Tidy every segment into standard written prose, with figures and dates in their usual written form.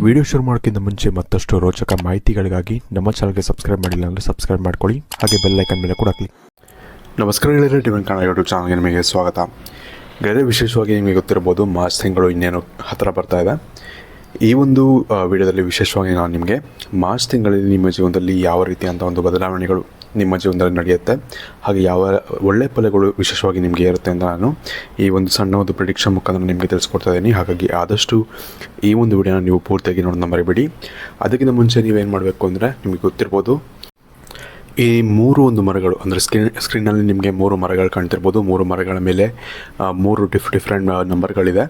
Video ಶುರು ಮಾಡೋಕ್ಕಿಂತ ಮುಂಚೆ ಮತ್ತಷ್ಟು ರೋಚಕ ಮಾಹಿತಿಗಳಿಗಾಗಿ ನಮ್ಮ ಚಾನಲ್ಗೆ ಸಬ್ಸ್ಕ್ರೈಬ್ ಮಾಡಿಲ್ಲ ಅಂದರೆ ಸಬ್ಸ್ಕ್ರೈಬ್ ಮಾಡ್ಕೊಳ್ಳಿ, ಹಾಗೆ ಬೆಲ್ ಐಕನ್ ಮೇಲೆ ಕೂಡ ಕ್ಲಿಕ್. ನಮಸ್ಕಾರ ಗೆಳೆಯರೇ, ಡಿವೈನ್ ಕನ್ನಡ ಯೂಟ್ಯೂಬ್ ಚಾನಲ್ಗೆ ನಿಮಗೆ ಸ್ವಾಗತ. ಗೆಳೆಯರೇ, ವಿಶೇಷವಾಗಿ ನಿಮಗೆ ಗೊತ್ತಿರ್ಬೋದು ಮಾರ್ಚ್ ತಿಂಗಳು ಇನ್ನೇನು ಹತ್ತಿರ ಬರ್ತಾ ಇದೆ. ಈ ಒಂದು ವಿಡಿಯೋದಲ್ಲಿ ವಿಶೇಷವಾಗಿ ನಾನು ನಿಮಗೆ ಮಾರ್ಚ್ ತಿಂಗಳಲ್ಲಿ ನಿಮ್ಮ ಜೀವನದಲ್ಲಿ ಯಾವ ರೀತಿಯಂಥ ಒಂದು ಬದಲಾವಣೆಗಳು ನಿಮ್ಮ ಜೀವನದಲ್ಲಿ ನಡೆಯುತ್ತೆ, ಹಾಗೆ ಯಾವ ಒಳ್ಳೆಯ ಫಲಗಳು ವಿಶೇಷವಾಗಿ ನಿಮಗೆ ಇರುತ್ತೆ ಅಂತ ನಾನು ಈ ಒಂದು ಸಣ್ಣ ಒಂದು ಪ್ರಿಡಿಕ್ಷನ್ ಮುಖಾಂತರ ನಿಮಗೆ ತಿಳಿಸ್ಕೊಡ್ತಾ ಇದ್ದೀನಿ. ಹಾಗಾಗಿ ಆದಷ್ಟು ಈ ಒಂದು ವಿಡಿಯೋನ ನೀವು ಪೂರ್ತಿಯಾಗಿ ನೋಡೋಣ ಮರಿಬೇಡಿ. ಅದಕ್ಕಿಂತ ಮುಂಚೆ ನೀವೇನು ಮಾಡಬೇಕು ಅಂದರೆ, ನಿಮಗೆ ಗೊತ್ತಿರ್ಬೋದು ಈ ಮೂರು ಒಂದು ಮರಗಳು ಅಂದರೆ ಸ್ಕ್ರೀನಲ್ಲಿ ನಿಮಗೆ ಮೂರು ಮರಗಳು ಕಾಣ್ತಿರ್ಬೋದು. ಮೂರು ಮರಗಳ ಮೇಲೆ ಮೂರು ಡಿಫ್ರೆಂಟ್ ನಂಬರ್ಗಳಿದೆ.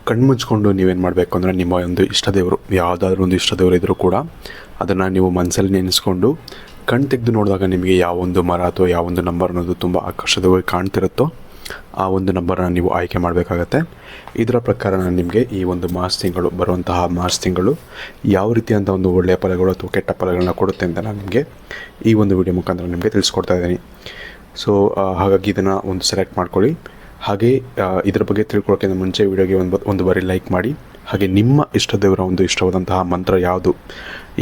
ಕಣ್ಮುಚ್ಕೊಂಡು ನೀವೇನು ಮಾಡಬೇಕು ಅಂದರೆ, ನಿಮ್ಮ ಒಂದು ಇಷ್ಟದೇವರು ಯಾವುದಾದ್ರೂ ಒಂದು ಇಷ್ಟದೇವರು ಇದ್ದರೂ ಕೂಡ ಅದನ್ನು ನೀವು ಮನಸ್ಸಲ್ಲಿ ನೆನೆಸ್ಕೊಂಡು ಕಣ್ಣು ತೆಗೆದು ನೋಡಿದಾಗ ನಿಮಗೆ ಯಾವ ಒಂದು ಮರ ಅಥವಾ ಯಾವ ಒಂದು ನಂಬರ್ ಅನ್ನೋದು ತುಂಬ ಆಕರ್ಷಕವಾಗಿ ಕಾಣ್ತಿರುತ್ತೋ ಆ ಒಂದು ನಂಬರನ್ನು ನೀವು ಆಯ್ಕೆ ಮಾಡಬೇಕಾಗತ್ತೆ. ಇದರ ಪ್ರಕಾರ ನಾನು ನಿಮಗೆ ಈ ಒಂದು ಮಾರ್ಚ್ ತಿಂಗಳು ಬರುವಂತಹ ಮಾರ್ಚ್ ತಿಂಗಳು ಯಾವ ರೀತಿಯಂಥ ಒಂದು ಒಳ್ಳೆಯ ಫಲಗಳು ಅಥವಾ ಕೆಟ್ಟ ಫಲಗಳನ್ನ ಕೊಡುತ್ತೆ ಅಂತ ನಾನು ನಿಮಗೆ ಈ ಒಂದು ವಿಡಿಯೋ ಮುಖಾಂತರ ನಿಮಗೆ ತಿಳಿಸ್ಕೊಡ್ತಾ ಇದ್ದೀನಿ. ಸೊ ಹಾಗಾಗಿ ಇದನ್ನು ಒಂದು ಸೆಲೆಕ್ಟ್ ಮಾಡ್ಕೊಳ್ಳಿ. ಹಾಗೆ ಇದರ ಬಗ್ಗೆ ತಿಳ್ಕೊಳ್ಳೋಕ್ಕಿಂತ ಮುಂಚೆ ವಿಡಿಯೋಗೆ ಒಂದು ಬಾರಿ ಲೈಕ್ ಮಾಡಿ. ಹಾಗೆ ನಿಮ್ಮ ಇಷ್ಟದೇವರ ಒಂದು ಇಷ್ಟವಾದಂತಹ ಮಂತ್ರ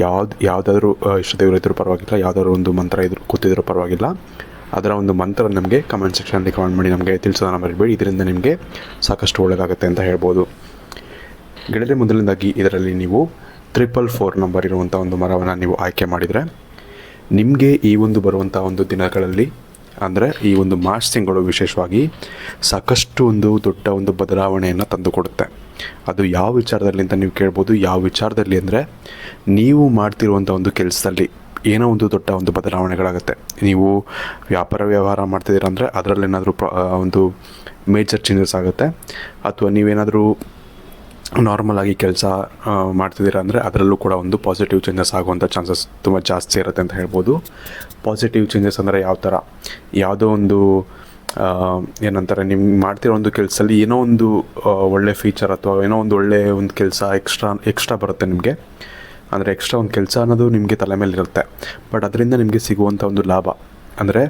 ಯಾವುದಾದ್ರೂ ಇಷ್ಟದೇವರು ಇದ್ರೂ ಪರವಾಗಿಲ್ಲ, ಯಾವುದಾದ್ರೂ ಒಂದು ಮಂತ್ರ ಇದ್ರೂ ಕೂತಿದ್ರೂ ಪರವಾಗಿಲ್ಲ, ಅದರ ಒಂದು ಮಂತ್ರ ನಮಗೆ ಕಮೆಂಟ್ ಸೆಕ್ಷನಲ್ಲಿ ಕಮೆಂಟ್ ಮಾಡಿ ನಮಗೆ ತಿಳಿಸೋದನ್ನು ಮರಿಬೇಡಿ. ಇದರಿಂದ ನಿಮಗೆ ಸಾಕಷ್ಟು ಒಳ್ಳೆಯದಾಗುತ್ತೆ ಅಂತ ಹೇಳ್ಬೋದು. ಗೆಳೆಯರೆ, ಮೊದಲನೇದಾಗಿ ಇದರಲ್ಲಿ ನೀವು 444 ನಂಬರ್ ಇರುವಂಥ ಒಂದು ಮರವನ್ನು ನೀವು ಆಯ್ಕೆ ಮಾಡಿದರೆ ನಿಮಗೆ ಈ ಒಂದು ಬರುವಂಥ ಒಂದು ದಿನಗಳಲ್ಲಿ ಅಂದರೆ ಈ ಒಂದು ಮಾರ್ಚ್ ತಿಂಗಳು ವಿಶೇಷವಾಗಿ ಸಾಕಷ್ಟು ಒಂದು ದೊಡ್ಡ ಒಂದು ಬದಲಾವಣೆಯನ್ನು ತಂದುಕೊಡುತ್ತೆ. ಅದು ಯಾವ ವಿಚಾರದಲ್ಲಿ ಅಂತ ನೀವು ಕೇಳ್ಬೋದು. ಯಾವ ವಿಚಾರದಲ್ಲಿ ಅಂದರೆ, ನೀವು ಮಾಡ್ತಿರುವಂಥ ಒಂದು ಕೆಲಸದಲ್ಲಿ ಏನೋ ಒಂದು ದೊಡ್ಡ ಒಂದು ಬದಲಾವಣೆಗಳಾಗುತ್ತೆ. ನೀವು ವ್ಯವಹಾರ ಮಾಡ್ತಿದ್ದೀರ ಅಂದರೆ ಅದರಲ್ಲೇನಾದರೂ ಒಂದು ಮೇಜರ್ ಚೇಂಜಸ್ ಆಗುತ್ತೆ. ಅಥವಾ ನೀವೇನಾದರೂ ನಾರ್ಮಲ್ ಆಗಿ ಕೆಲಸ ಮಾಡ್ತಿದ್ದೀರಾ ಅಂದರೆ ಅದರಲ್ಲೂ ಕೂಡ ಒಂದು ಪಾಸಿಟಿವ್ ಚೇಂಜಸ್ ಆಗುವಂಥ ಚಾನ್ಸಸ್ ತುಂಬ ಜಾಸ್ತಿ ಇರುತ್ತೆ ಅಂತ ಹೇಳ್ಬೋದು. ಪಾಸಿಟಿವ್ ಚೇಂಜಸ್ ಅಂದರೆ ಯಾವ ಥರ, ಯಾವುದೋ ಒಂದು ಏನಂತಾರೆ, ನಿಮ್ಮ ಮಾಡ್ತಿರೋ ಒಂದು ಕೆಲಸದಲ್ಲಿ ಏನೋ ಒಂದು ಒಳ್ಳೆ ಫೀಚರ್ ಅಥವಾ ಏನೋ ಒಂದು ಒಳ್ಳೆಯ ಒಂದು ಕೆಲಸ ಎಕ್ಸ್ಟ್ರಾ ಬರುತ್ತೆ ನಿಮಗೆ. ಅಂದರೆ ಎಕ್ಸ್ಟ್ರಾ ಒಂದು ಕೆಲಸ ಅನ್ನೋದು ನಿಮಗೆ ತಲೆ ಮೇಲೆ ಇರುತ್ತೆ, ಬಟ್ ಅದರಿಂದ ನಿಮಗೆ ಸಿಗುವಂಥ ಒಂದು ಲಾಭ ಅಂದರೆ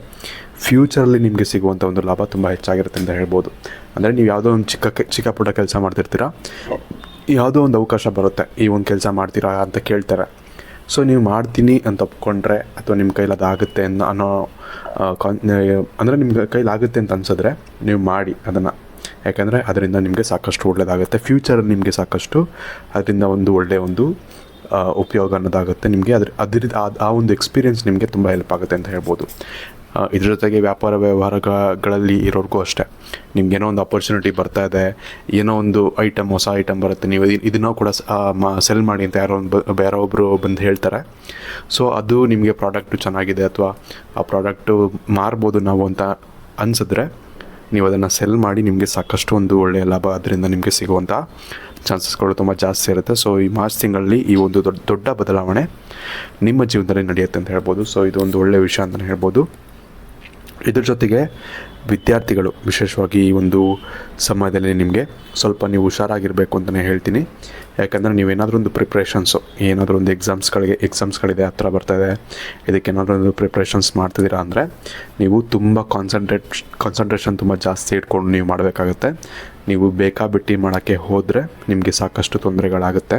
ಫ್ಯೂಚರಲ್ಲಿ ನಿಮಗೆ ಸಿಗುವಂಥ ಒಂದು ಲಾಭ ತುಂಬ ಹೆಚ್ಚಾಗಿರುತ್ತೆ ಅಂತ ಹೇಳ್ಬೋದು. ಅಂದರೆ ನೀವು ಯಾವುದೋ ಒಂದು ಚಿಕ್ಕ ಪುಟ್ಟ ಕೆಲಸ ಮಾಡ್ತಿರ್ತೀರ, ಯಾವುದೋ ಒಂದು ಅವಕಾಶ ಬರುತ್ತೆ, ಈ ಒಂದು ಕೆಲಸ ಮಾಡ್ತೀರಾ ಅಂತ ಕೇಳ್ತಾರೆ. ಸೊ ನೀವು ಮಾಡ್ತೀನಿ ಅಂತ ಒಪ್ಕೊಂಡ್ರೆ ಅಥವಾ ನಿಮ್ಮ ಕೈಲಿ ಅದಾಗುತ್ತೆ ಅನ್ನೋ ಅಂದರೆ ನಿಮ್ಮ ಕೈಲಾಗುತ್ತೆ ಅಂತ ಅನ್ಸಿದ್ರೆ ನೀವು ಮಾಡಿ ಅದನ್ನು. ಯಾಕಂದರೆ ಅದರಿಂದ ನಿಮಗೆ ಸಾಕಷ್ಟು ಒಳ್ಳೆಯದಾಗುತ್ತೆ. ಫ್ಯೂಚರಲ್ಲಿ ನಿಮಗೆ ಸಾಕಷ್ಟು ಅದರಿಂದ ಒಂದು ಒಳ್ಳೆಯ ಒಂದು ಉಪಯೋಗ ಅನ್ನೋದಾಗುತ್ತೆ ನಿಮಗೆ. ಆ ಒಂದು ಎಕ್ಸ್ಪೀರಿಯೆನ್ಸ್ ನಿಮಗೆ ತುಂಬ ಹೆಲ್ಪ್ ಆಗುತ್ತೆ ಅಂತ ಹೇಳ್ಬೋದು. ಇದ್ರ ಜೊತೆಗೆ ವ್ಯವಹಾರಗಳಲ್ಲಿ ಇರೋರಿಗೂ ಅಷ್ಟೇ, ನಿಮ್ಗೇನೋ ಒಂದು ಅಪರ್ಚುನಿಟಿ ಬರ್ತಾ ಇದೆ, ಏನೋ ಒಂದು ಹೊಸ ಐಟಮ್ ಬರುತ್ತೆ, ನೀವು ಇದನ್ನೂ ಕೂಡ ಸೆಲ್ ಮಾಡಿ ಅಂತ ಬೇರೆ ಒಬ್ಬರು ಬಂದು ಹೇಳ್ತಾರೆ. ಸೊ ಅದು ನಿಮಗೆ ಪ್ರಾಡಕ್ಟು ಚೆನ್ನಾಗಿದೆ ಅಥವಾ ಆ ಪ್ರಾಡಕ್ಟು ಮಾರ್ಬೋದು ನಾವು ಅಂತ ಅನಿಸಿದ್ರೆ ನೀವು ಅದನ್ನು ಸೆಲ್ ಮಾಡಿ ನಿಮಗೆ ಸಾಕಷ್ಟು ಒಂದು ಒಳ್ಳೆಯ ಲಾಭ ಅದರಿಂದ ನಿಮಗೆ ಸಿಗುವಂಥ ಚಾನ್ಸಸ್ಗಳು ತುಂಬ ಜಾಸ್ತಿ ಇರುತ್ತೆ. ಸೊ ಈ ಮಾರ್ಚ್ ತಿಂಗಳಲ್ಲಿ ಈ ಒಂದು ದೊಡ್ಡ ಬದಲಾವಣೆ ನಿಮ್ಮ ಜೀವನದಲ್ಲಿ ನಡೆಯುತ್ತೆ ಅಂತ ಹೇಳ್ಬೋದು. ಸೊ ಇದು ಒಂದು ಒಳ್ಳೆಯ ವಿಷಯ ಅಂತಲೇ ಹೇಳ್ಬೋದು. ಇದ್ರ ಜೊತೆಗೆ ವಿದ್ಯಾರ್ಥಿಗಳು ವಿಶೇಷವಾಗಿ ಈ ಒಂದು ಸಮಯದಲ್ಲಿ ನಿಮಗೆ ಸ್ವಲ್ಪ ನೀವು ಹುಷಾರಾಗಿರಬೇಕು ಅಂತಲೇ ಹೇಳ್ತೀನಿ. ಯಾಕಂದರೆ ನೀವೇನಾದರೂ ಒಂದು ಪ್ರಿಪ್ರೇಷನ್ಸು, ಏನಾದರೂ ಒಂದು ಎಕ್ಸಾಮ್ಸ್ಗಳಿದೆ ಹತ್ರ ಬರ್ತಾಯಿದೆ, ಇದಕ್ಕೇನಾದರೂ ಒಂದು ಪ್ರಿಪ್ರೇಷನ್ಸ್ ಮಾಡ್ತಿದ್ದೀರಾ ಅಂದರೆ ನೀವು ತುಂಬ ಕಾನ್ಸಂಟ್ರೇಷನ್ ತುಂಬ ಜಾಸ್ತಿ ಇಟ್ಕೊಂಡು ನೀವು ಮಾಡಬೇಕಾಗತ್ತೆ. ನೀವು ಬೇಕಾಬಿಟ್ಟಿ ಮಾಡೋಕ್ಕೆ ಹೋದರೆ ನಿಮಗೆ ಸಾಕಷ್ಟು ತೊಂದರೆಗಳಾಗುತ್ತೆ.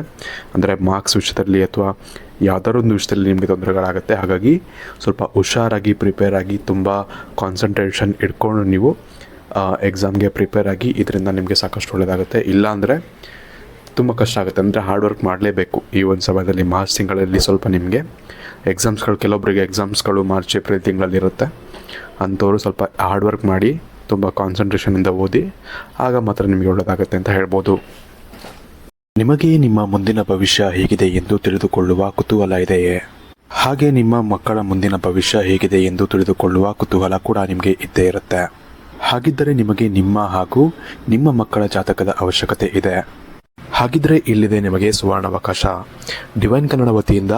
ಅಂದರೆ ಮಾರ್ಕ್ಸ್ ವಿಷಯದಲ್ಲಿ ಅಥವಾ ಯಾವುದಾದ್ರು ಒಂದು ವಿಷಯದಲ್ಲಿ ನಿಮಗೆ ತೊಂದರೆಗಳಾಗುತ್ತೆ. ಹಾಗಾಗಿ ಸ್ವಲ್ಪ ಹುಷಾರಾಗಿ ಪ್ರಿಪೇರ್ ಆಗಿ ತುಂಬ ಕಾನ್ಸಂಟ್ರೇಷನ್ ಇಟ್ಕೊಂಡು ನೀವು ಎಕ್ಸಾಮ್ಗೆ ಪ್ರಿಪೇರ್ ಆಗಿ, ಇದರಿಂದ ನಿಮಗೆ ಸಾಕಷ್ಟು ಒಳ್ಳೆಯದಾಗುತ್ತೆ. ಇಲ್ಲಾಂದರೆ ತುಂಬ ಕಷ್ಟ ಆಗುತ್ತೆ. ಅಂದರೆ ಹಾರ್ಡ್ ವರ್ಕ್ ಮಾಡಲೇಬೇಕು. ಈ ಒಂದು ಸಮಯದಲ್ಲಿ ಮಾರ್ಚ್ ತಿಂಗಳಲ್ಲಿ ಸ್ವಲ್ಪ ನಿಮಗೆ ಕೆಲವೊಬ್ಬರಿಗೆ ಎಕ್ಸಾಮ್ಸ್ಗಳು ಮಾರ್ಚ್ ಏಪ್ರಿಲ್ ತಿಂಗಳಲ್ಲಿರುತ್ತೆ. ಅಂಥವರು ಸ್ವಲ್ಪ ಹಾರ್ಡ್ ವರ್ಕ್ ಮಾಡಿ ತುಂಬ ಕಾನ್ಸಂಟ್ರೇಷನಿಂದ ಓದಿ, ಆಗ ಮಾತ್ರ ನಿಮಗೆ ಒಳ್ಳೆಯದಾಗುತ್ತೆ ಅಂತ ಹೇಳ್ಬೋದು. ನಿಮಗೆ ನಿಮ್ಮ ಮುಂದಿನ ಭವಿಷ್ಯ ಹೇಗಿದೆ ಎಂದು ತಿಳಿದುಕೊಳ್ಳುವ ಕುತೂಹಲ ಇದೆಯೇ? ಹಾಗೆ ನಿಮ್ಮ ಮಕ್ಕಳ ಮುಂದಿನ ಭವಿಷ್ಯ ಹೇಗಿದೆ ಎಂದು ತಿಳಿದುಕೊಳ್ಳುವ ಕುತೂಹಲ ಕೂಡ ನಿಮಗೆ ಇದ್ದೇ ಇರುತ್ತೆ. ಹಾಗಿದ್ದರೆ ನಿಮಗೆ ನಿಮ್ಮ ಹಾಗೂ ನಿಮ್ಮ ಮಕ್ಕಳ ಜಾತಕದ ಅವಶ್ಯಕತೆ ಇದೆ. ಹಾಗಿದ್ದರೆ ಇಲ್ಲಿದೆ ನಿಮಗೆ ಸುವರ್ಣಾವಕಾಶ. ಡಿವೈನ್ ಕನ್ನಡ ವತಿಯಿಂದ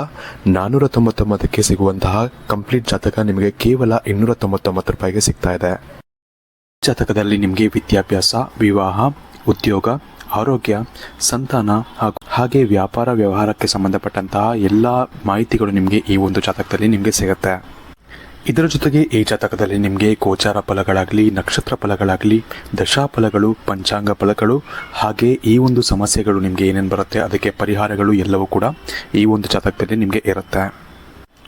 499ಕ್ಕೆ ಸಿಗುವಂತಹ ಕಂಪ್ಲೀಟ್ ಜಾತಕ ನಿಮಗೆ ಕೇವಲ 299 ರೂಪಾಯಿಗೆ ಸಿಗ್ತಾ ಇದೆ. ಜಾತಕದಲ್ಲಿ ನಿಮಗೆ ವಿದ್ಯಾಭ್ಯಾಸ, ವಿವಾಹ, ಉದ್ಯೋಗ, ಆರೋಗ್ಯ, ಸಂತಾನ ಹಾಗೆ ವ್ಯವಹಾರಕ್ಕೆ ಸಂಬಂಧಪಟ್ಟಂತಹ ಎಲ್ಲ ಮಾಹಿತಿಗಳು ನಿಮಗೆ ಈ ಒಂದು ಜಾತಕದಲ್ಲಿ ನಿಮಗೆ ಸಿಗುತ್ತೆ. ಇದರ ಜೊತೆಗೆ ಈ ಜಾತಕದಲ್ಲಿ ನಿಮಗೆ ಗೋಚಾರ ಫಲಗಳಾಗಲಿ, ನಕ್ಷತ್ರ ಫಲಗಳಾಗಲಿ, ದಶಾಫಲಗಳು, ಪಂಚಾಂಗ ಫಲಗಳು, ಹಾಗೆ ಈ ಒಂದು ಸಮಸ್ಯೆಗಳು ನಿಮಗೆ ಏನೇನು ಬರುತ್ತೆ ಅದಕ್ಕೆ ಪರಿಹಾರಗಳು ಎಲ್ಲವೂ ಕೂಡ ಈ ಒಂದು ಜಾತಕದಲ್ಲಿ ನಿಮಗೆ ಇರುತ್ತೆ.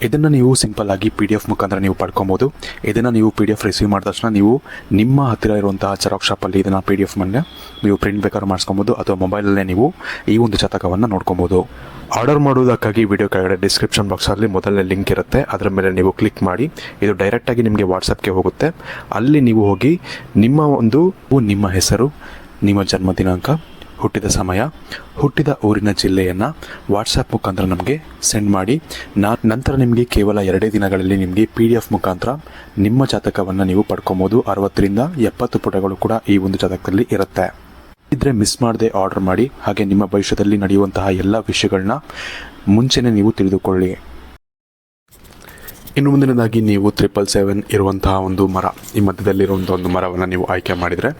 ಇದನ್ನು ನೀವು ಸಿಂಪಲ್ ಆಗಿ PDF ಮುಖಾಂತರ ನೀವು ಪಡ್ಕೊಬೋದು. ಇದನ್ನು ನೀವು PDF ರಿಸೀವ್ ಮಾಡಿದ ತಕ್ಷಣ ನೀವು ನಿಮ್ಮ ಹತ್ತಿರ ಇರುವಂತಹ ಜೆರಾಕ್ಸ್ ಶಾಪಲ್ಲಿ ಇದನ್ನು PDF ನೀವು ಪ್ರಿಂಟ್ ಬೇಕಾದ್ರೂ ಮಾಡಿಸ್ಕೊಬೋದು, ಅಥವಾ ಮೊಬೈಲಲ್ಲೇ ನೀವು ಈ ಒಂದು ಜಾತಕವನ್ನು ನೋಡ್ಕೊಬೋದು. ಆರ್ಡರ್ ಮಾಡುವುದಕ್ಕಾಗಿ ವಿಡಿಯೋ ಕೆಳಗಡೆ ಡಿಸ್ಕ್ರಿಪ್ಷನ್ ಬಾಕ್ಸಲ್ಲಿ ಮೊದಲನೇ ಲಿಂಕ್ ಇರುತ್ತೆ, ಅದರ ಮೇಲೆ ನೀವು ಕ್ಲಿಕ್ ಮಾಡಿ ಇದು ಡೈರೆಕ್ಟಾಗಿ ನಿಮಗೆ ವಾಟ್ಸಪ್ಗೆ ಹೋಗುತ್ತೆ. ಅಲ್ಲಿ ನೀವು ಹೋಗಿ ನಿಮ್ಮ ಹೆಸರು, ನಿಮ್ಮ ಜನ್ಮ ದಿನಾಂಕ, ಹುಟ್ಟಿದ ಸಮಯ, ಹುಟ್ಟಿದ ಊರಿನ ಜಿಲ್ಲೆಯನ್ನು ವಾಟ್ಸಪ್ ಮುಖಾಂತರ ನಮಗೆ ಸೆಂಡ್ ಮಾಡಿ. ನಂತರ ನಿಮಗೆ ಕೇವಲ 2 ದಿನಗಳಲ್ಲಿ ನಿಮಗೆ PDF ಮುಖಾಂತರ ನಿಮ್ಮ ಜಾತಕವನ್ನು ನೀವು ಪಡ್ಕೊಬೋದು. 60ರಿಂದ 70 ಪುಟಗಳು ಕೂಡ ಈ ಒಂದು ಜಾತಕದಲ್ಲಿ ಇರುತ್ತೆ. ಇದ್ರೆ ಮಿಸ್ ಮಾಡದೆ ಆರ್ಡರ್ ಮಾಡಿ, ಹಾಗೆ ನಿಮ್ಮ ಭವಿಷ್ಯದಲ್ಲಿ ನಡೆಯುವಂತಹ ಎಲ್ಲ ವಿಷಯಗಳನ್ನ ಮುಂಚೆನೇ ನೀವು ತಿಳಿದುಕೊಳ್ಳಿ. ಇನ್ನು ಮುಂದಿನದಾಗಿ ನೀವು 777 ಇರುವಂತಹ ಒಂದು ಮರ, ಈ ಮಧ್ಯದಲ್ಲಿರುವಂಥ ಒಂದು ಮರವನ್ನು ನೀವು ಆಯ್ಕೆ ಮಾಡಿದರೆ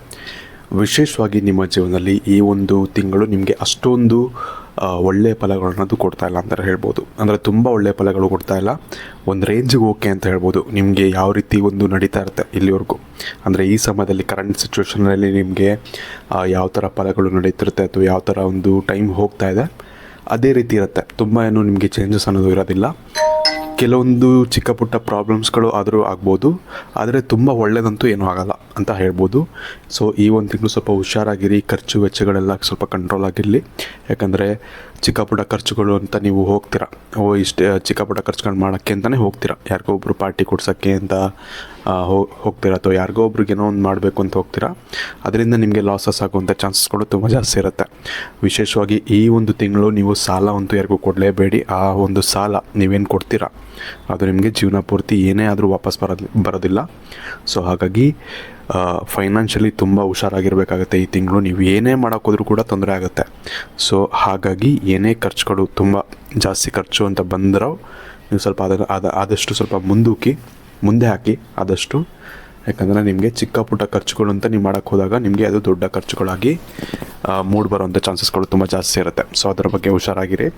ವಿಶೇಷವಾಗಿ ನಿಮ್ಮ ಜೀವನದಲ್ಲಿ ಈ ಒಂದು ತಿಂಗಳು ನಿಮಗೆ ಅಷ್ಟೊಂದು ಒಳ್ಳೆಯ ಫಲಗಳನ್ನದು ಕೊಡ್ತಾ ಇಲ್ಲ ಅಂತ ಹೇಳ್ಬೋದು. ಅಂದರೆ ತುಂಬ ಒಳ್ಳೆಯ ಫಲಗಳು ಕೊಡ್ತಾ ಇಲ್ಲ, ಒಂದು ರೇಂಜಿಗೆ ಓಕೆ ಅಂತ ಹೇಳ್ಬೋದು. ನಿಮಗೆ ಯಾವ ರೀತಿ ಒಂದು ನಡೀತಾ ಇರುತ್ತೆ ಇಲ್ಲಿವರೆಗೂ, ಅಂದರೆ ಈ ಸಮಯದಲ್ಲಿ ಕರೆಂಟ್ ಸಿಚುವೇಷನಲ್ಲಿ ನಿಮಗೆ ಯಾವ ಥರ ಫಲಗಳು ನಡೀತಿರುತ್ತೆ ಅಥವಾ ಯಾವ ಥರ ಒಂದು ಟೈಮ್ ಹೋಗ್ತಾ ಇದೆ ಅದೇ ರೀತಿ ಇರುತ್ತೆ. ತುಂಬ ಏನು ನಿಮಗೆ ಚೇಂಜಸ್ ಅನ್ನೋದು ಇರೋದಿಲ್ಲ. ಕೆಲವೊಂದು ಚಿಕ್ಕ ಪುಟ್ಟ ಪ್ರಾಬ್ಲಮ್ಸ್ಗಳು ಆದರೂ ಆಗ್ಬೋದು, ಆದರೆ ತುಂಬ ಒಳ್ಳೆಯದಂತೂ ಏನೂ ಆಗಲ್ಲ ಅಂತ ಹೇಳ್ಬೋದು. ಸೊ ಈ ಒಂದು ತಿಂಗಳು ಸ್ವಲ್ಪ ಹುಷಾರಾಗಿರಿ, ಖರ್ಚು ವೆಚ್ಚಗಳೆಲ್ಲ ಸ್ವಲ್ಪ ಕಂಟ್ರೋಲ್ ಆಗಿರಲಿ. ಯಾಕಂದರೆ ಚಿಕ್ಕ ಪುಟ್ಟ ಖರ್ಚುಗಳು ಅಂತ ನೀವು ಹೋಗ್ತೀರಾ, ಇಷ್ಟೇ ಚಿಕ್ಕ ಪುಟ್ಟ ಖರ್ಚುಗಳು ಮಾಡೋಕ್ಕೆ ಅಂತಲೇ ಹೋಗ್ತೀರಾ. ಯಾರಿಗೋ ಒಬ್ಬರು ಪಾರ್ಟಿ ಕೊಡ್ಸೋಕ್ಕೆ ಅಂತ ಹೋಗ್ತೀರಾ, ಅಥವಾ ಯಾರಿಗೋ ಒಬ್ರಿಗೆ ಏನೋ ಒಂದು ಮಾಡಬೇಕು ಅಂತ ಹೋಗ್ತೀರಾ. ಅದರಿಂದ ನಿಮಗೆ ಲಾಸಸ್ ಆಗುವಂಥ ಚಾನ್ಸಸ್ಗಳು ತುಂಬ ಜಾಸ್ತಿ ಇರುತ್ತೆ. ವಿಶೇಷವಾಗಿ ಈ ಒಂದು ತಿಂಗಳು ನೀವು ಸಾಲ ಅಂತೂ ಯಾರಿಗೂ ಕೊಡಲೇಬೇಡಿ. ಆ ಒಂದು ಸಾಲ ನೀವೇನು ಕೊಡ್ತೀರಾ ಅದು ನಿಮಗೆ ಜೀವನ ಪೂರ್ತಿ ಏನೇ ಆದರೂ ವಾಪಸ್ ಬರೋದಿಲ್ಲ. ಸೊ ಹಾಗಾಗಿ ಫೈನಾನ್ಷಿಯಲಿ ತುಂಬ ಹುಷಾರಾಗಿರಬೇಕಾಗುತ್ತೆ ಈ ತಿಂಗಳು. ನೀವು ಏನೇ ಮಾಡೋಕ್ಕೋದ್ರೂ ಕೂಡ ತೊಂದರೆ ಆಗುತ್ತೆ. ಸೊ ಹಾಗಾಗಿ ಏನೇ ಖರ್ಚುಗಳು ತುಂಬ ಜಾಸ್ತಿ ಖರ್ಚು ಅಂತ ಬಂದರೂ ನೀವು ಸ್ವಲ್ಪ ಆದಷ್ಟು ಸ್ವಲ್ಪ ಮುಂದೆ ಹಾಕಿ ಆದಷ್ಟು. ಯಾಕಂದರೆ ನಿಮಗೆ ಚಿಕ್ಕ ಪುಟ್ಟ ಖರ್ಚುಗಳು ಅಂತ ನೀವು ಮಾಡೋಕ್ಕೆ ಹೋದಾಗ ನಿಮಗೆ ಅದು ದೊಡ್ಡ ಖರ್ಚುಗಳಾಗಿ ಮೂಡ್ ಬರೋವಂಥ ಚಾನ್ಸಸ್ಗಳು ತುಂಬ ಜಾಸ್ತಿ ಇರುತ್ತೆ. ಸೊ ಅದರ ಬಗ್ಗೆ ಹುಷಾರಾಗಿರಿ.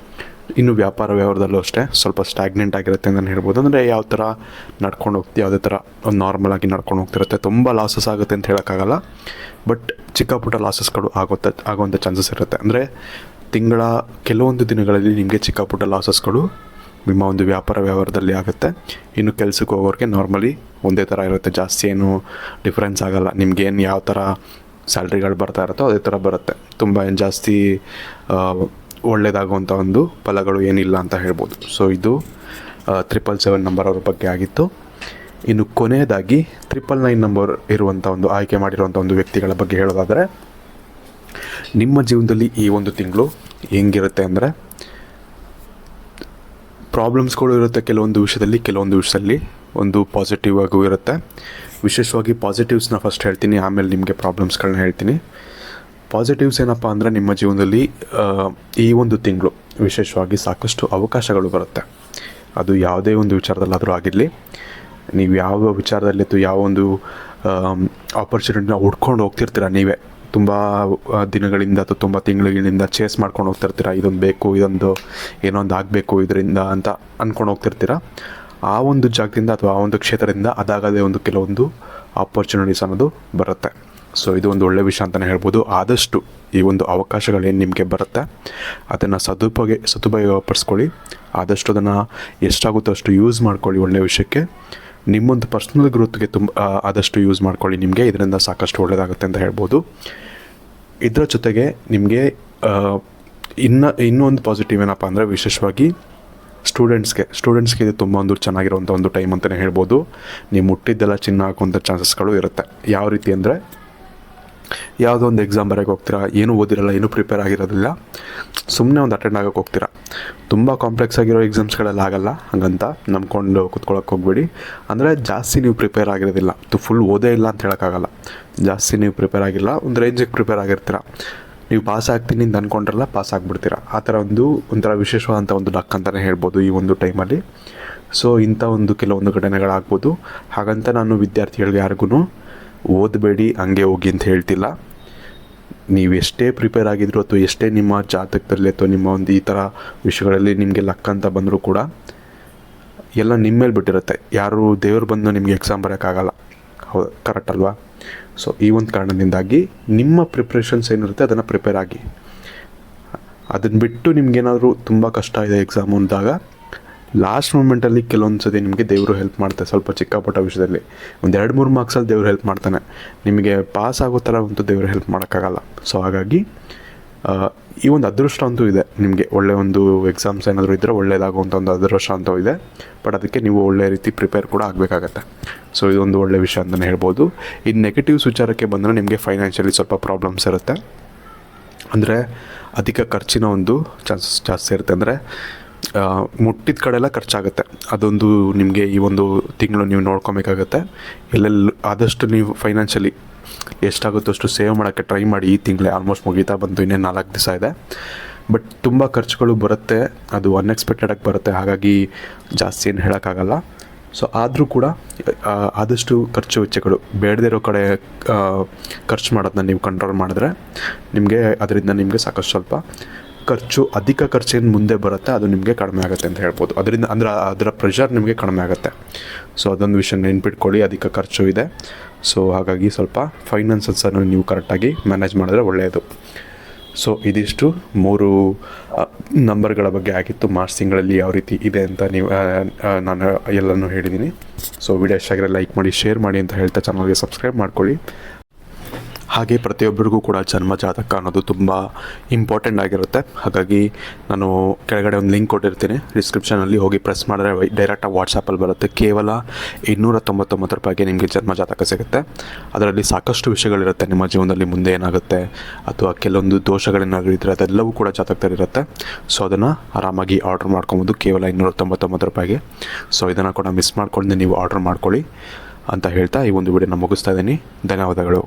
ಇನ್ನು ವ್ಯವಹಾರದಲ್ಲೂ ಅಷ್ಟೇ ಸ್ವಲ್ಪ ಸ್ಟ್ಯಾಗ್ನೆಂಟ್ ಆಗಿರುತ್ತೆ ಅಂತ ಹೇಳ್ಬೋದು. ಅಂದರೆ ಯಾವ ಥರ ನಡ್ಕೊಂಡು ಹೋಗ್ತೀವಿ ಯಾವುದೇ ಥರ ಒಂದು ನಾರ್ಮಲಾಗಿ ನಡ್ಕೊಂಡು ಹೋಗ್ತಿರುತ್ತೆ. ತುಂಬ ಲಾಸಸ್ ಆಗುತ್ತೆ ಅಂತ ಹೇಳೋಕ್ಕಾಗಲ್ಲ, ಬಟ್ ಚಿಕ್ಕ ಪುಟ್ಟ ಲಾಸಸ್ಗಳು ಆಗುವಂಥ ಚಾನ್ಸಸ್ ಇರುತ್ತೆ. ಅಂದರೆ ತಿಂಗಳ ಕೆಲವೊಂದು ದಿನಗಳಲ್ಲಿ ನಿಮಗೆ ಚಿಕ್ಕ ಪುಟ್ಟ ಲಾಸಸ್ಗಳು ನಿಮ್ಮ ಒಂದು ವ್ಯವಹಾರದಲ್ಲಿ ಆಗುತ್ತೆ. ಇನ್ನು ಕೆಲಸಕ್ಕೆ ಹೋಗೋರಿಗೆ ನಾರ್ಮಲಿ ಒಂದೇ ಥರ ಇರುತ್ತೆ, ಜಾಸ್ತಿ ಏನು ಡಿಫ್ರೆನ್ಸ್ ಆಗೋಲ್ಲ. ನಿಮಗೇನು ಯಾವ ಥರ ಸ್ಯಾಲ್ರಿಗಳು ಬರ್ತಾ ಇರುತ್ತೋ ಅದೇ ಥರ ಬರುತ್ತೆ. ತುಂಬ ಏನು ಜಾಸ್ತಿ ಒಳ್ಳೆಯದಾಗುವಂಥ ಒಂದು ಫಲಗಳು ಏನಿಲ್ಲ ಅಂತ ಹೇಳ್ಬೋದು. ಸೊ ಇದು 777 ನಂಬರ್ ಅವ್ರ ಬಗ್ಗೆ ಆಗಿತ್ತು. ಇನ್ನು ಕೊನೆಯದಾಗಿ 999 ನಂಬರ್ ಇರುವಂಥ ಒಂದು ಆಯ್ಕೆ ಮಾಡಿರುವಂಥ ಒಂದು ವ್ಯಕ್ತಿಗಳ ಬಗ್ಗೆ ಹೇಳೋದಾದರೆ, ನಿಮ್ಮ ಜೀವನದಲ್ಲಿ ಈ ಒಂದು ತಿಂಗಳು ಹೆಂಗಿರುತ್ತೆ ಅಂದರೆ ಪ್ರಾಬ್ಲಮ್ಸ್ಗಳು ಇರುತ್ತೆ ಕೆಲವೊಂದು ವಿಷಯದಲ್ಲಿ ಒಂದು ಪಾಸಿಟಿವ್ ಆಗೂ ಇರುತ್ತೆ. ವಿಶೇಷವಾಗಿ ಪಾಸಿಟಿವ್ಸ್ನ ಫಸ್ಟ್ ಹೇಳ್ತೀನಿ, ಆಮೇಲೆ ನಿಮಗೆ ಪ್ರಾಬ್ಲಮ್ಸ್ಗಳನ್ನ ಹೇಳ್ತೀನಿ. ಪಾಸಿಟಿವ್ಸ್ ಏನಪ್ಪ ಅಂದರೆ ನಿಮ್ಮ ಜೀವನದಲ್ಲಿ ಈ ಒಂದು ತಿಂಗಳು ವಿಶೇಷವಾಗಿ ಸಾಕಷ್ಟು ಅವಕಾಶಗಳು ಬರುತ್ತೆ. ಅದು ಯಾವುದೇ ಒಂದು ವಿಚಾರದಲ್ಲಾದರೂ ಆಗಿರಲಿ, ನೀವು ಯಾವ ವಿಚಾರದಲ್ಲಿ ಅಥವಾ ಯಾವ ಒಂದು ಆಪರ್ಚುನಿಟಿನ ಹುಡ್ಕೊಂಡು ಹೋಗ್ತಿರ್ತೀರ, ನೀವೇ ತುಂಬ ದಿನಗಳಿಂದ ಅಥವಾ ತುಂಬ ತಿಂಗಳಿಂದ ಚೇಸ್ ಮಾಡ್ಕೊಂಡು ಹೋಗ್ತಿರ್ತೀರ. ಇದೊಂದು ಬೇಕು, ಇದೊಂದು ಏನೋ ಒಂದು ಆಗಬೇಕು ಇದರಿಂದ ಅಂತ ಅಂದ್ಕೊಂಡು ಹೋಗ್ತಿರ್ತೀರ. ಆ ಒಂದು ಜಾಗದಿಂದ ಅಥವಾ ಆ ಒಂದು ಕ್ಷೇತ್ರದಿಂದ ಅದಾಗದೇ ಒಂದು ಕೆಲವೊಂದು ಆಪರ್ಚುನಿಟೀಸ್ ಅನ್ನೋದು ಬರುತ್ತೆ. ಸೊ ಇದು ಒಂದು ಒಳ್ಳೆಯ ವಿಷಯ ಅಂತಲೇ ಹೇಳ್ಬೋದು. ಆದಷ್ಟು ಈ ಒಂದು ಅವಕಾಶಗಳೇನು ನಿಮಗೆ ಬರುತ್ತೆ ಅದನ್ನು ಸದುಪಯೋಗಪಡಿಸ್ಕೊಳ್ಳಿ. ಆದಷ್ಟು ಅದನ್ನು ಎಷ್ಟಾಗುತ್ತೋ ಅಷ್ಟು ಯೂಸ್ ಮಾಡ್ಕೊಳ್ಳಿ ಒಳ್ಳೆಯ ವಿಷಯಕ್ಕೆ. ನಿಮ್ಮೊಂದು ಪರ್ಸ್ನಲ್ ಗ್ರೋತ್ಗೆ ಆದಷ್ಟು ಯೂಸ್ ಮಾಡ್ಕೊಳ್ಳಿ. ನಿಮಗೆ ಇದರಿಂದ ಸಾಕಷ್ಟು ಒಳ್ಳೆಯದಾಗುತ್ತೆ ಅಂತ ಹೇಳ್ಬೋದು. ಇದರ ಜೊತೆಗೆ ನಿಮಗೆ ಇನ್ನೂ ಒಂದು ಪಾಸಿಟಿವ್ ಏನಪ್ಪ ಅಂದರೆ, ವಿಶೇಷವಾಗಿ ಸ್ಟೂಡೆಂಟ್ಸ್ಗೆ ಇದು ತುಂಬ ಒಂದು ಚೆನ್ನಾಗಿರುವಂಥ ಒಂದು ಟೈಮ್ ಅಂತಲೇ ಹೇಳ್ಬೋದು. ನೀವು ಮುಟ್ಟಿದ್ದೆಲ್ಲ ಚಿನ್ನ ಹಾಕುವಂಥ ಚಾನ್ಸಸ್ಗಳು ಇರುತ್ತೆ. ಯಾವ ರೀತಿ ಅಂದರೆ, ಯಾವುದೋ ಒಂದು ಎಕ್ಸಾಮ್ ಬರೋಕ್ಕೆ ಹೋಗ್ತೀರಾ, ಏನೂ ಓದಿರಲ್ಲ, ಏನೂ ಪ್ರಿಪೇರ್ ಆಗಿರೋದಿಲ್ಲ, ಸುಮ್ಮನೆ ಒಂದು ಅಟೆಂಡ್ ಆಗೋಕ್ಕೆ ಹೋಗ್ತೀರಾ. ತುಂಬ ಕಾಂಪ್ಲೆಕ್ಸ್ ಆಗಿರೋ ಎಕ್ಸಾಮ್ಸ್ಗಳೆಲ್ಲ ಆಗಲ್ಲ, ಹಾಗಂತ ನಂಬ್ಕೊಂಡು ಕೂತ್ಕೊಳ್ಳೋಕೆ ಹೋಗ್ಬೇಡಿ. ಅಂದರೆ ಜಾಸ್ತಿ ನೀವು ಪ್ರಿಪೇರ್ ಆಗಿರೋದಿಲ್ಲ, ಫುಲ್ ಓದೇ ಇಲ್ಲ ಅಂತ ಹೇಳೋಕ್ಕಾಗಲ್ಲ. ಜಾಸ್ತಿ ನೀವು ಪ್ರಿಪೇರ್ ಆಗಿಲ್ಲ, ಒಂದು ರೇಂಜಿಗೆ ಪ್ರಿಪೇರ್ ಆಗಿರ್ತೀರ. ನೀವು ಪಾಸ್ ಆಗ್ತೀನಿ ಅಂತ ಅಂದ್ಕೊಂಡ್ರಲ್ಲ, ಪಾಸ್ ಆಗಿಬಿಡ್ತೀರ. ಆ ಥರ ಒಂಥರ ವಿಶೇಷವಾದಂಥ ಒಂದು ಲಕ್ ಅಂತಲೇ ಹೇಳ್ಬೋದು ಈ ಒಂದು ಟೈಮಲ್ಲಿ. ಸೊ ಇಂಥ ಒಂದು ಕೆಲವೊಂದು ಘಟನೆಗಳಾಗ್ಬೋದು. ಹಾಗಂತ ನಾನು ವಿದ್ಯಾರ್ಥಿಗಳಿಗೆ ಯಾರಿಗೂ ಓದಬೇಡಿ ಹಂಗೆ ಹೋಗಿ ಅಂತ ಹೇಳ್ತಿಲ್ಲ. ನೀವು ಎಷ್ಟೇ ಪ್ರಿಪೇರ್ ಆಗಿದ್ರು ಅಥವಾ ಎಷ್ಟೇ ನಿಮ್ಮ ಜಾತಕದಲ್ಲಿ ಅಥವಾ ನಿಮ್ಮ ಒಂದು ಈ ಥರ ವಿಷಯಗಳಲ್ಲಿ ನಿಮಗೆ ಲಕ್ ಅಂತ ಬಂದರೂ ಕೂಡ ಎಲ್ಲ ನಿಮ್ಮ ಮೇಲೆ ಬಿಟ್ಟಿರುತ್ತೆ. ಯಾರು ದೇವರು ಬಂದು ನಿಮಗೆ ಎಕ್ಸಾಮ್ ಬರೋಕ್ಕಾಗಲ್ಲ. ಹೌದು, ಕರೆಕ್ಟ್ ಅಲ್ವಾ? ಸೊ ಈ ಒಂದು ಕಾರಣದಿಂದಾಗಿ ನಿಮ್ಮ ಪ್ರಿಪ್ರೇಷನ್ಸ್ ಏನಿರುತ್ತೆ ಅದನ್ನು ಪ್ರಿಪೇರ್ ಆಗಿ. ಅದನ್ನು ಬಿಟ್ಟು ನಿಮಗೇನಾದರೂ ತುಂಬ ಕಷ್ಟ ಇದೆ ಎಕ್ಸಾಮು ಅಂದಾಗ ಲಾಸ್ಟ್ ಮೂಮೆಂಟಲ್ಲಿ ಕೆಲವೊಂದು ಸತಿ ನಿಮಗೆ ದೇವರು ಹೆಲ್ಪ್ ಮಾಡ್ತಾರೆ. ಸ್ವಲ್ಪ ಚಿಕ್ಕ ಪುಟ್ಟ ವಿಷಯದಲ್ಲಿ 1-2-3 ಮಾರ್ಕ್ಸಲ್ಲಿ ದೇವರು ಹೆಲ್ಪ್ ಮಾಡ್ತಾನೆ. ನಿಮಗೆ ಪಾಸ್ ಆಗೋ ಥರ ಅಂತೂ ದೇವರು ಹೆಲ್ಪ್ ಮಾಡೋಕ್ಕಾಗಲ್ಲ. ಸೊ ಹಾಗಾಗಿ ಈ ಒಂದು ಅದೃಷ್ಟ ಅಂತೂ ಇದೆ ನಿಮಗೆ. ಒಳ್ಳೆಯ ಒಂದು ಎಕ್ಸಾಮ್ಸ್ ಏನಾದರೂ ಇದ್ದರೆ ಒಳ್ಳೆಯದಾಗುವಂಥ ಒಂದು ಅದೃಷ್ಟ ಅಂತೂ ಇದೆ. ಬಟ್ ಅದಕ್ಕೆ ನೀವು ಒಳ್ಳೆಯ ರೀತಿ ಪ್ರಿಪೇರ್ ಕೂಡ ಆಗಬೇಕಾಗತ್ತೆ. ಸೊ ಇದೊಂದು ಒಳ್ಳೆಯ ವಿಷಯ ಅಂತಲೇ ಹೇಳ್ಬೋದು. ಈ ನೆಗೆಟಿವ್ಸ್ ವಿಚಾರಕ್ಕೆ ಬಂದರೆ ನಿಮಗೆ ಫೈನಾನ್ಷಿಯಲಿ ಸ್ವಲ್ಪ ಪ್ರಾಬ್ಲಮ್ಸ್ ಇರುತ್ತೆ. ಅಂದರೆ ಅಧಿಕ ಖರ್ಚಿನ ಒಂದು ಚಾನ್ಸಸ್ ಜಾಸ್ತಿ ಇರುತ್ತೆ. ಅಂದರೆ ಮುಟ್ಟಿದ ಕಡೆ ಎಲ್ಲ ಖರ್ಚಾಗುತ್ತೆ. ಅದೊಂದು ನಿಮಗೆ ಈ ಒಂದು ತಿಂಗಳು ನೀವು ನೋಡ್ಕೊಬೇಕಾಗತ್ತೆ. ಎಲ್ಲೆಲ್ಲಿ ಆದಷ್ಟು ನೀವು ಫೈನಾನ್ಷಿಯಲಿ ಎಷ್ಟಾಗುತ್ತೋ ಅಷ್ಟು ಸೇವ್ ಮಾಡೋಕ್ಕೆ ಟ್ರೈ ಮಾಡಿ. ಈ ತಿಂಗಳೇ ಆಲ್ಮೋಸ್ಟ್ ಮುಗೀತಾ ಬಂತು, ಇನ್ನೇ 4 ದಿವಸ ಇದೆ. ಬಟ್ ತುಂಬ ಖರ್ಚುಗಳು ಬರುತ್ತೆ, ಅದು ಅನ್ಎಕ್ಸ್ಪೆಕ್ಟೆಡಾಗಿ ಬರುತ್ತೆ. ಹಾಗಾಗಿ ಜಾಸ್ತಿ ಏನು ಹೇಳೋಕ್ಕಾಗಲ್ಲ. ಸೊ ಆದರೂ ಕೂಡ ಆದಷ್ಟು ಖರ್ಚು ವೆಚ್ಚಗಳು ಬೇಡದೇ ಇರೋ ಕಡೆ ಖರ್ಚು ಮಾಡೋದನ್ನ ನೀವು ಕಂಟ್ರೋಲ್ ಮಾಡಿದ್ರೆ ನಿಮಗೆ ಅದರಿಂದ ನಿಮಗೆ ಸಾಕಷ್ಟು ಸ್ವಲ್ಪ ಅಧಿಕ ಖರ್ಚೇನು ಮುಂದೆ ಬರುತ್ತೆ ಅದು ನಿಮಗೆ ಕಡಿಮೆ ಆಗುತ್ತೆ ಅಂತ ಹೇಳ್ಬೋದು. ಅದರಿಂದ ಅಂದರೆ ಅದರ ಪ್ರೆಷರ್ ನಿಮಗೆ ಕಡಿಮೆ ಆಗುತ್ತೆ. ಸೊ ಅದೊಂದು ವಿಷಯ ನೆನ್ಪಿಟ್ಕೊಳ್ಳಿ, ಅಧಿಕ ಖರ್ಚು ಇದೆ. ಸೊ ಹಾಗಾಗಿ ಸ್ವಲ್ಪ ಫೈನಾನ್ಸಸ್ಸನ್ನು ನೀವು ಕರೆಕ್ಟಾಗಿ ಮ್ಯಾನೇಜ್ ಮಾಡಿದ್ರೆ ಒಳ್ಳೆಯದು. ಸೊ ಇದಿಷ್ಟು 3 ನಂಬರ್ಗಳ ಬಗ್ಗೆ ಆಗಿತ್ತು. ಮಾರ್ಚ್ ತಿಂಗಳಲ್ಲಿ ಯಾವ ರೀತಿ ಇದೆ ಅಂತ ನಾನು ಎಲ್ಲನೂ ಹೇಳಿದ್ದೀನಿ. ಸೊ ವಿಡಿಯೋ ಇಷ್ಟ ಆಗಿರೋ ಲೈಕ್ ಮಾಡಿ, ಶೇರ್ ಮಾಡಿ ಅಂತ ಹೇಳ್ತಾ ಚಾನಲ್ಗೆ ಸಬ್ಸ್ಕ್ರೈಬ್ ಮಾಡ್ಕೊಳ್ಳಿ. ಹಾಗೆ ಪ್ರತಿಯೊಬ್ಬರಿಗೂ ಕೂಡ ಜನ್ಮ ಜಾತಕ ಅನ್ನೋದು ತುಂಬ ಇಂಪಾರ್ಟೆಂಟ್ ಆಗಿರುತ್ತೆ. ಹಾಗಾಗಿ ನಾನು ಕೆಳಗಡೆ ಒಂದು ಲಿಂಕ್ ಕೊಟ್ಟಿರ್ತೀನಿ, ಡಿಸ್ಕ್ರಿಪ್ಷನಲ್ಲಿ ಹೋಗಿ ಪ್ರೆಸ್ ಮಾಡಿದ್ರೆ ಡೈರೆಕ್ಟಾಗಿ ವಾಟ್ಸಪ್ಪಲ್ಲಿ ಬರುತ್ತೆ. ಕೇವಲ 299 ರೂಪಾಯಿಗೆ ನಿಮಗೆ ಜನ್ಮ ಜಾತಕ ಸಿಗುತ್ತೆ. ಅದರಲ್ಲಿ ಸಾಕಷ್ಟು ವಿಷಯಗಳಿರುತ್ತೆ. ನಿಮ್ಮ ಜೀವನದಲ್ಲಿ ಮುಂದೆ ಏನಾಗುತ್ತೆ ಅಥವಾ ಕೆಲವೊಂದು ದೋಷಗಳೇನಾದರೂ ಇದ್ದರೆ ಅದೆಲ್ಲವೂ ಕೂಡ ಜಾತಕದಲ್ಲಿರುತ್ತೆ. ಸೊ ಅದನ್ನು ಆರಾಮಾಗಿ ಆರ್ಡ್ರ್ ಮಾಡ್ಕೊಬೋದು ಕೇವಲ 299 ರೂಪಾಯಿಗೆ. ಸೊ ಇದನ್ನು ಕೂಡ ಮಿಸ್ ಮಾಡ್ಕೊಂಡು ನೀವು ಆರ್ಡ್ರ್ ಮಾಡ್ಕೊಳ್ಳಿ ಅಂತ ಹೇಳ್ತಾ ಈ ಒಂದು ವಿಡಿಯೋನ ಮುಗಿಸ್ತಾ ಇದ್ದೀನಿ. ಧನ್ಯವಾದಗಳು.